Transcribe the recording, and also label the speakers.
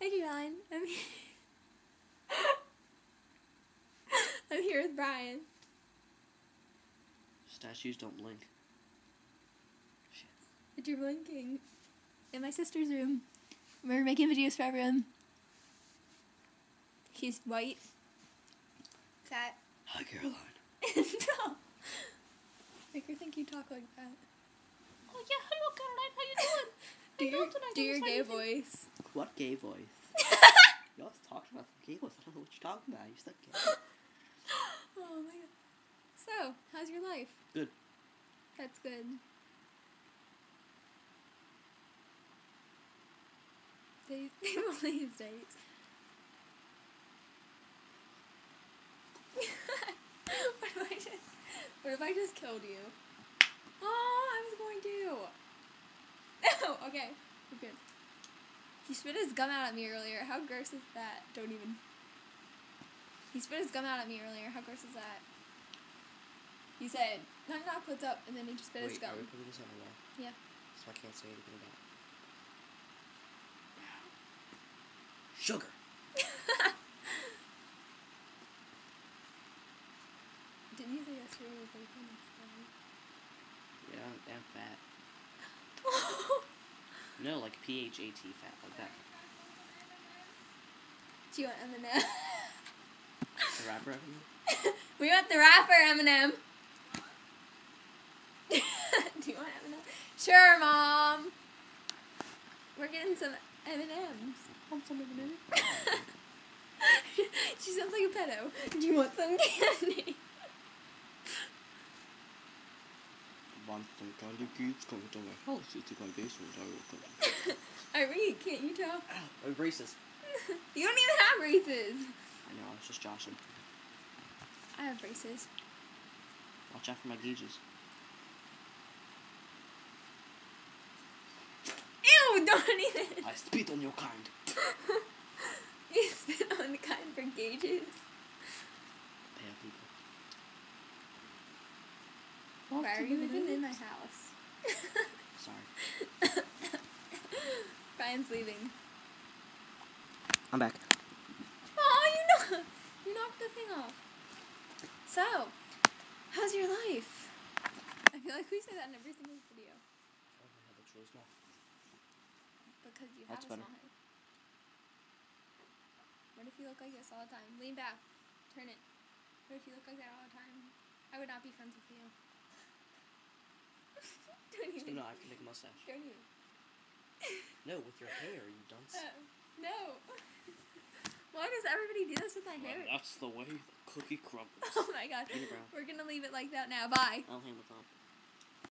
Speaker 1: Hi, Caroline. I'm here with Brian.
Speaker 2: Statues don't blink. Shit.
Speaker 1: But you're blinking. In my sister's room. We're making videos for everyone. He's white. Fat.
Speaker 2: Hi, Caroline.
Speaker 1: No. Make her think you talk like that.
Speaker 3: Oh yeah, hello Caroline, how you doing?
Speaker 1: Do your gay voice.
Speaker 2: What gay voice? You always talking about some gay voice. I don't know what you're talking about. You're so gay.
Speaker 1: Oh my god. So, how's your life?
Speaker 2: Good.
Speaker 1: That's good. They one of these days. What if I just killed you? Oh, I was going to. No, okay. We're good. He spit his gum out at me earlier. How gross is that? Don't even. He spit his gum out at me earlier. How gross is that? He said, knock knock, what's up? And then he just spit his
Speaker 2: Wait,
Speaker 1: gum.
Speaker 2: are we putting this on the wall?
Speaker 1: Yeah.
Speaker 2: So I can't say anything about it. Sugar.
Speaker 1: Didn't you say yesterday was like
Speaker 2: Yeah, I'm fat. No, like PHAT fat, like that.
Speaker 1: Do you want Eminem?
Speaker 2: The rapper Eminem?
Speaker 1: We want the rapper Eminem. Do you want Eminem? Sure, Mom. We're getting some M&Ms.
Speaker 2: Want some Eminem?
Speaker 1: She sounds like a pedo. Do you want some candy?
Speaker 2: Want some candy kids coming to my house? It's my basement.
Speaker 1: I read, can't you tell?
Speaker 2: Oh, braces.
Speaker 1: You don't even have braces.
Speaker 2: I know, I was just joshing.
Speaker 1: I have braces.
Speaker 2: Watch out for my gauges.
Speaker 1: Ew, don't even.
Speaker 2: I spit on your kind.
Speaker 1: You spit on the kind for gauges.
Speaker 2: Pale people.
Speaker 1: Why are you even in my house?
Speaker 2: Sorry.
Speaker 1: Brian's leaving.
Speaker 2: I'm back.
Speaker 1: Oh, you knocked the thing off. So, how's your life? I feel like we say that in every single video.
Speaker 2: Oh, my head looks really small.
Speaker 1: Because you
Speaker 2: That's
Speaker 1: have a
Speaker 2: better.
Speaker 1: small head. What if you look like this all the time? Lean back. Turn it. What if you look like that all the time? I would not be friends with you. Don't even.
Speaker 2: No, I can make a mustache.
Speaker 1: Don't even.
Speaker 2: No, with your hair, you dunce.
Speaker 1: No. Why does everybody do this with my hair?
Speaker 2: Well, that's the way the cookie crumbles.
Speaker 1: Oh my god.
Speaker 2: Peter Brown.
Speaker 1: We're gonna leave it like that now. Bye.
Speaker 2: I'll hand the top.